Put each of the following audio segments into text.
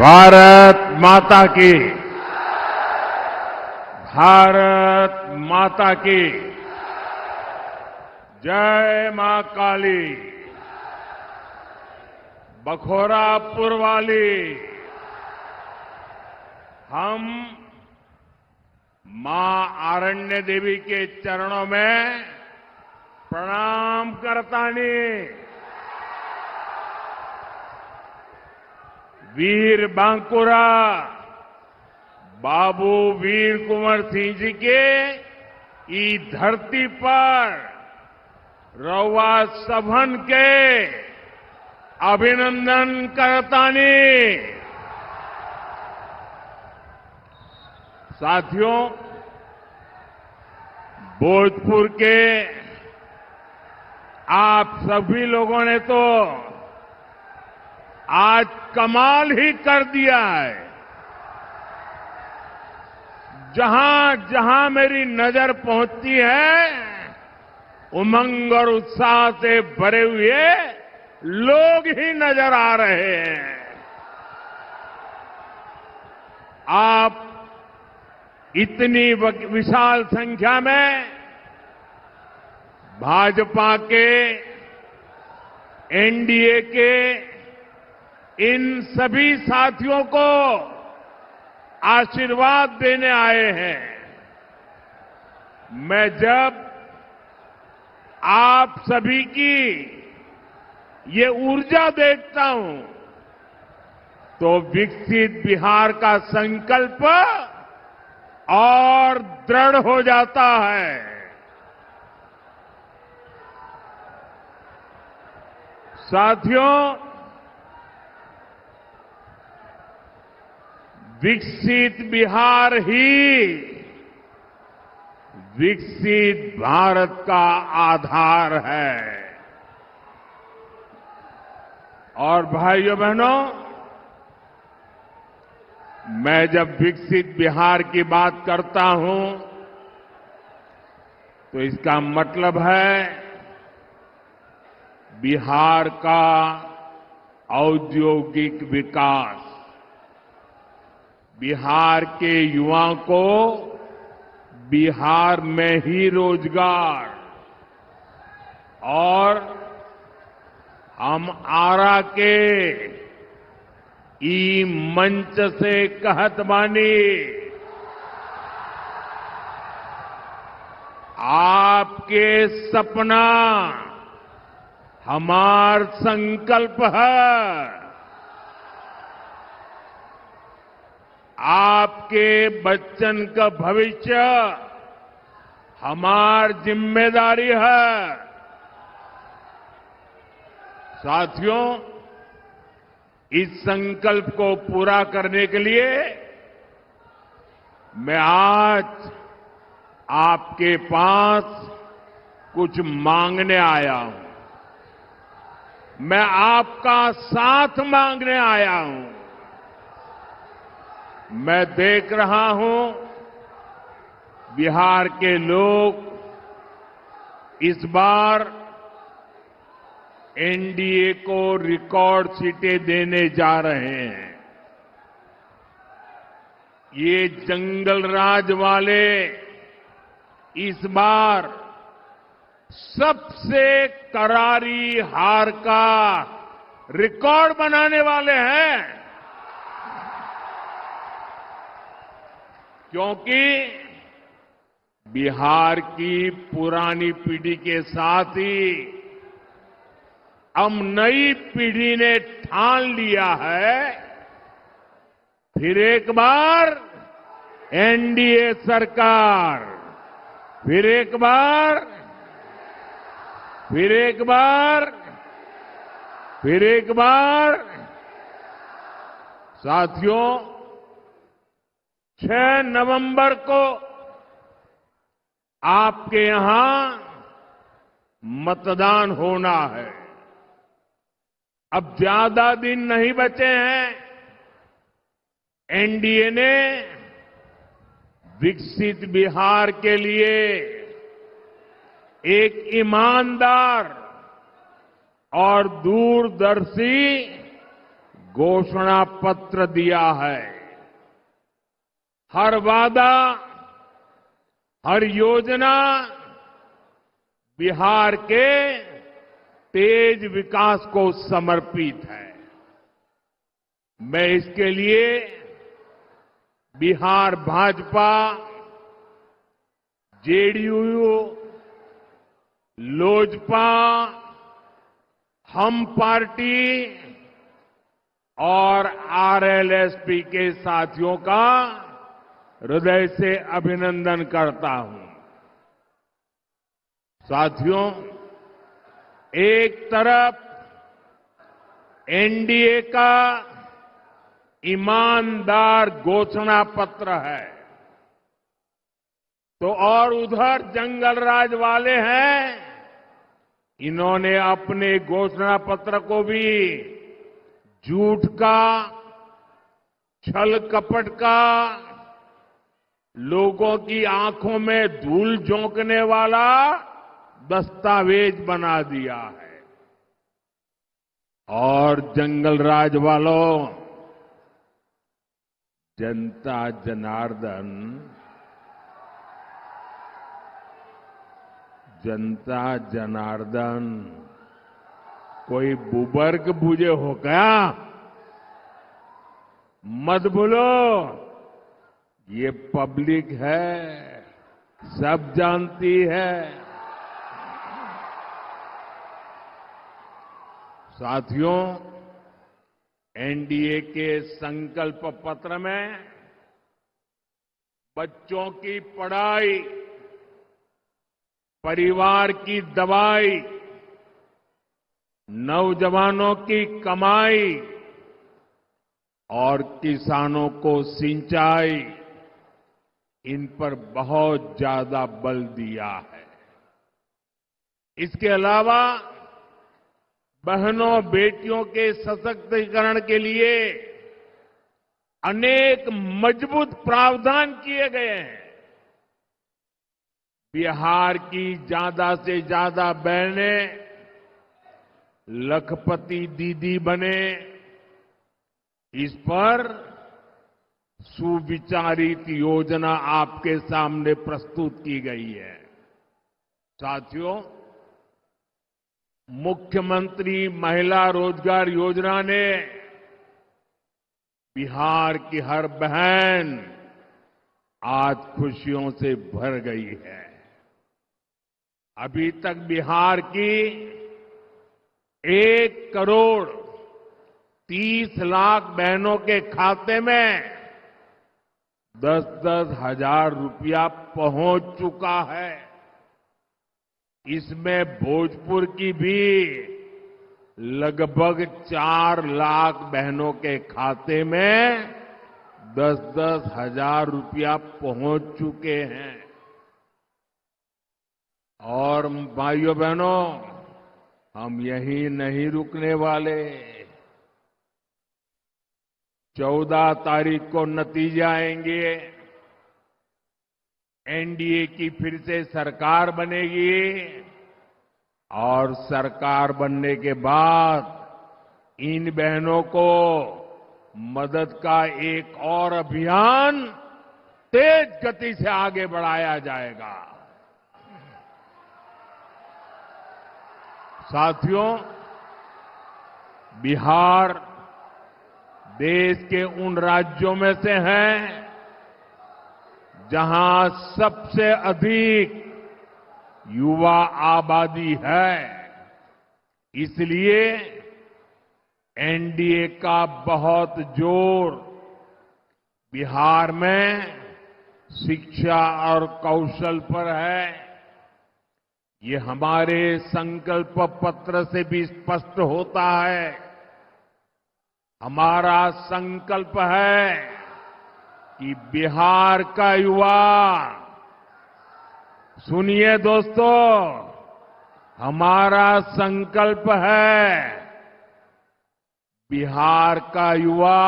भारत माता की, भारत माता की जय मां काली, बखोरापुर वाली। हम मां आरण्य देवी के चरणों में प्रणाम करतानी। वीर बांकुरा बाबू वीर कुंवर सिंह जी के ई धरती पर रउआ सभन के अभिनंदन करतानी। साथियों, भोजपुर के आप सभी लोगों ने तो आज कमाल ही कर दिया है। जहां जहां मेरी नजर पहुंचती है, उमंग और उत्साह से भरे हुए लोग ही नजर आ रहे हैं। आप इतनी विशाल संख्या में भाजपा के, एनडीए के इन सभी साथियों को आशीर्वाद देने आए हैं। मैं जब आप सभी की ये ऊर्जा देखता हूं तो विकसित बिहार का संकल्प और दृढ़ हो जाता है। साथियों, विकसित बिहार ही विकसित भारत का आधार है। और भाइयों बहनों, मैं जब विकसित बिहार की बात करता हूं तो इसका मतलब है बिहार का औद्योगिक विकास, बिहार के युवाओं को बिहार में ही रोजगार, और हम आरा के ई मंच से कहत बानी, आपके सपना हमार संकल्प है। आपके बच्चन का भविष्य हमार जिम्मेदारी है। साथियों, इस संकल्प को पूरा करने के लिए मैं आज आपके पास कुछ मांगने आया हूं। मैं आपका साथ मांगने आया हूं। मैं देख रहा हूं बिहार के लोग इस बार एनडीए को रिकॉर्ड सीटें देने जा रहे हैं। ये जंगल राज वाले इस बार सबसे करारी हार का रिकॉर्ड बनाने वाले हैं, क्योंकि बिहार की पुरानी पीढ़ी के साथ ही अब नई पीढ़ी ने ठान लिया है, फिर एक बार एनडीए सरकार, फिर एक बार, फिर एक बार, फिर एक बार। साथियों, 6 नवंबर को आपके यहां मतदान होना है। अब ज्यादा दिन नहीं बचे हैं। एनडीए ने विकसित बिहार के लिए एक ईमानदार और दूरदर्शी घोषणा पत्र दिया है। हर वादा, हर योजना बिहार के तेज विकास को समर्पित है। मैं इसके लिए बिहार भाजपा, जेडीयू, लोजपा, हम पार्टी और आरएलएसपी के साथियों का हृदय से अभिनंदन करता हूं। साथियों, एक तरफ एनडीए का ईमानदार घोषणा पत्र है, तो और उधर जंगल राज वाले हैं। इन्होंने अपने घोषणा पत्र को भी झूठ का, छल कपट का, लोगों की आंखों में धूल झोंकने वाला दस्तावेज बना दिया है। और जंगल राज वालों, जनता जनार्दन, जनता जनार्दन कोई बुबर्ग बुझे हो क्या? मत भूलो, ये पब्लिक है, सब जानती है। साथियों, एनडीए के संकल्प पत्र में बच्चों की पढ़ाई, परिवार की दवाई, नौजवानों की कमाई और किसानों को सिंचाई, इन पर बहुत ज्यादा बल दिया है। इसके अलावा बहनों बेटियों के सशक्तिकरण के लिए अनेक मजबूत प्रावधान किए गए हैं। बिहार की ज्यादा से ज्यादा बहनें लखपति दीदी बने, इस पर सुविचारित योजना आपके सामने प्रस्तुत की गई है। साथियों, मुख्यमंत्री महिला रोजगार योजना ने बिहार की हर बहन आज खुशियों से भर गई है। अभी तक बिहार की 1,30,00,000 बहनों के खाते में 10-10 हजार रुपया पहुंच चुका है। इसमें भोजपुर की भी लगभग 4 लाख बहनों के खाते में 10-10 हजार रुपया पहुंच चुके हैं। और भाइयों बहनों, हम यहीं नहीं रुकने वाले। 14 तारीख को नतीजे आएंगे। एनडीए की फिर से सरकार बनेगी और सरकार बनने के बाद इन बहनों को मदद का एक और अभियान तेज गति से आगे बढ़ाया जाएगा। साथियों, बिहार देश के उन राज्यों में से है जहां सबसे अधिक युवा आबादी है। इसलिए एनडीए का बहुत जोर बिहार में शिक्षा और कौशल पर है। ये हमारे संकल्प पत्र से भी स्पष्ट होता है। हमारा संकल्प है कि बिहार का युवा, सुनिए दोस्तों, हमारा संकल्प है बिहार का युवा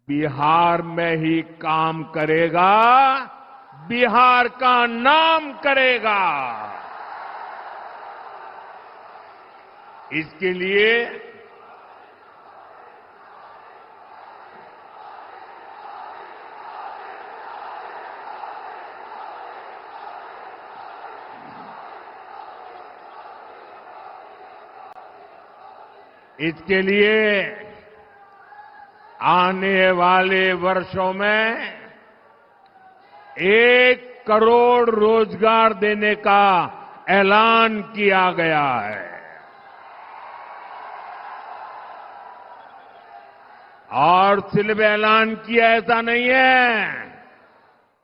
बिहार में ही काम करेगा, बिहार का नाम करेगा। इसके लिए इसके लिए आने वाले वर्षों में 1 करोड़ रोजगार देने का ऐलान किया गया है। और सिर्फ ऐलान किया ऐसा नहीं है,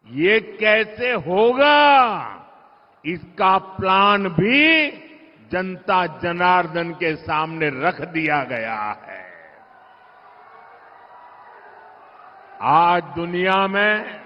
ये कैसे होगा इसका प्लान भी जनता जनार्दन के सामने रख दिया गया है। आज दुनिया में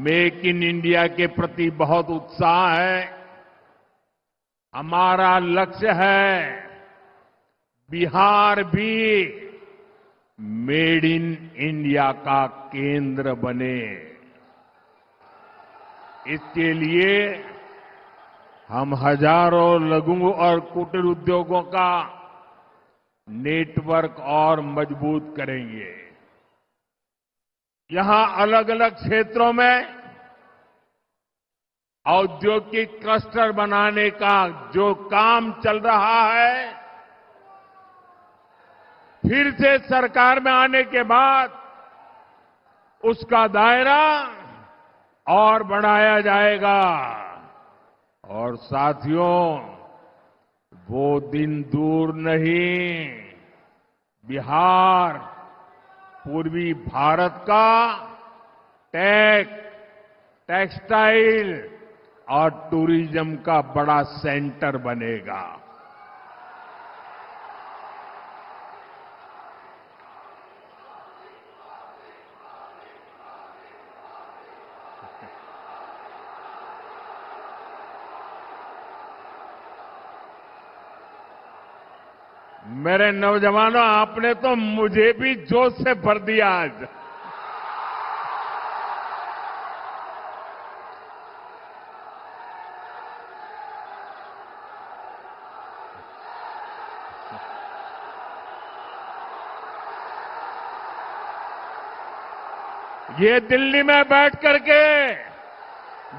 मेक इन इंडिया के प्रति बहुत उत्साह है। हमारा लक्ष्य है बिहार भी मेड इन इंडिया का केंद्र बने। इसके लिए हम हजारों लघु और कुटीर उद्योगों का नेटवर्क और मजबूत करेंगे। यहां अलग अलग क्षेत्रों में औद्योगिक क्लस्टर बनाने का जो काम चल रहा है, फिर से सरकार में आने के बाद उसका दायरा और बढ़ाया जाएगा। और साथियों, वो दिन दूर नहीं, बिहार पूर्वी भारत का टेक्सटाइल और टूरिज्म का बड़ा सेंटर बनेगा। मेरे नौजवानों, आपने तो मुझे भी जोश से भर दिया आज। ये दिल्ली में बैठ करके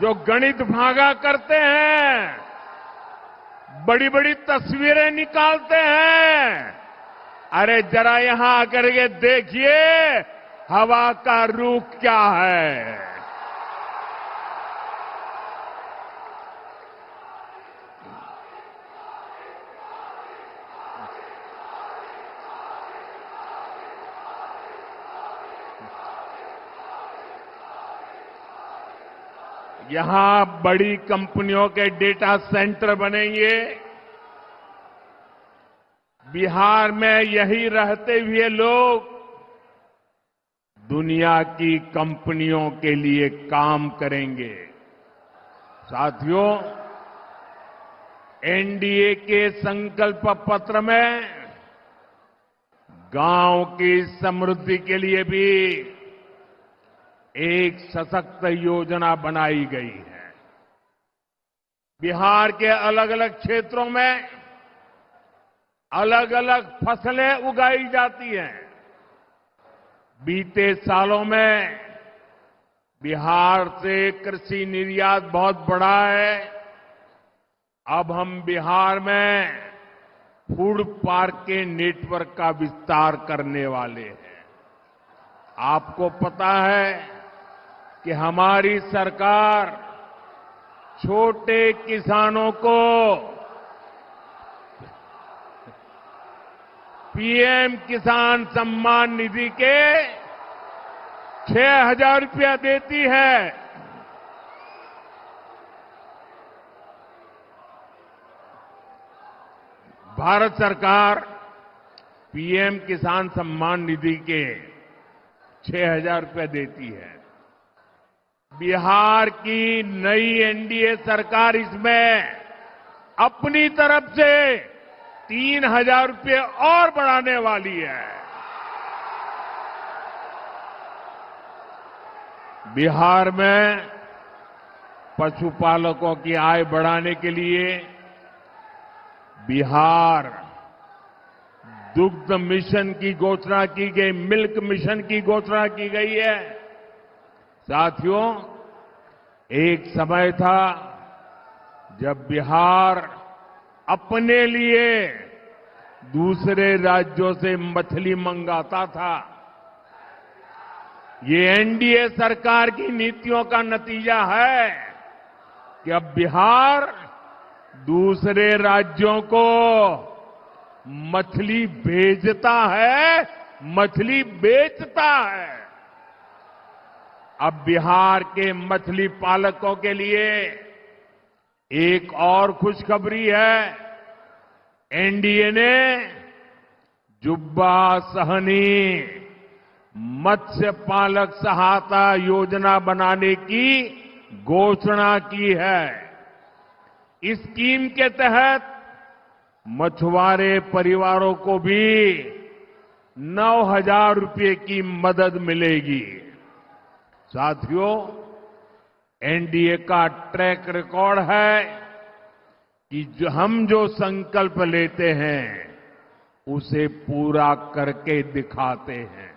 जो गणित भागा करते हैं, बड़ी बड़ी तस्वीरें निकालते हैं, अरे जरा यहां आकर के देखिए हवा का रुख क्या है। यहां बड़ी कंपनियों के डेटा सेंटर बनेंगे। बिहार में यही रहते हुए लोग दुनिया की कंपनियों के लिए काम करेंगे। साथियों, एनडीए के संकल्प पत्र में गांव की समृद्धि के लिए भी एक सशक्त योजना बनाई गई है। बिहार के अलग अलग क्षेत्रों में अलग अलग फसलें उगाई जाती हैं। बीते सालों में बिहार से कृषि निर्यात बहुत बढ़ा है। अब हम बिहार में फूड पार्क के नेटवर्क का विस्तार करने वाले हैं। आपको पता है कि हमारी सरकार छोटे किसानों को पीएम किसान सम्मान निधि के 6,000 रुपया देती है। भारत सरकार पीएम किसान सम्मान निधि के 6,000 रुपया देती है। बिहार की नई एनडीए सरकार इसमें अपनी तरफ से 3,000 रुपये और बढ़ाने वाली है। बिहार में पशुपालकों की आय बढ़ाने के लिए बिहार दुग्ध मिशन की घोषणा की गई, मिल्क मिशन की घोषणा की गई है। साथियों, एक समय था जब बिहार अपने लिए दूसरे राज्यों से मछली मंगाता था। ये एनडीए सरकार की नीतियों का नतीजा है कि अब बिहार दूसरे राज्यों को मछली भेजता है, मछली बेचता है। अब बिहार के मछली पालकों के लिए एक और खुशखबरी है। एनडीए ने जुब्बा सहनी मत्स्य पालक सहायता योजना बनाने की घोषणा की है। इस स्कीम के तहत मछुआरे परिवारों को भी 9,000 रुपये की मदद मिलेगी। साथियों, एनडीए का ट्रैक रिकॉर्ड है कि हम जो संकल्प लेते हैं उसे पूरा करके दिखाते हैं।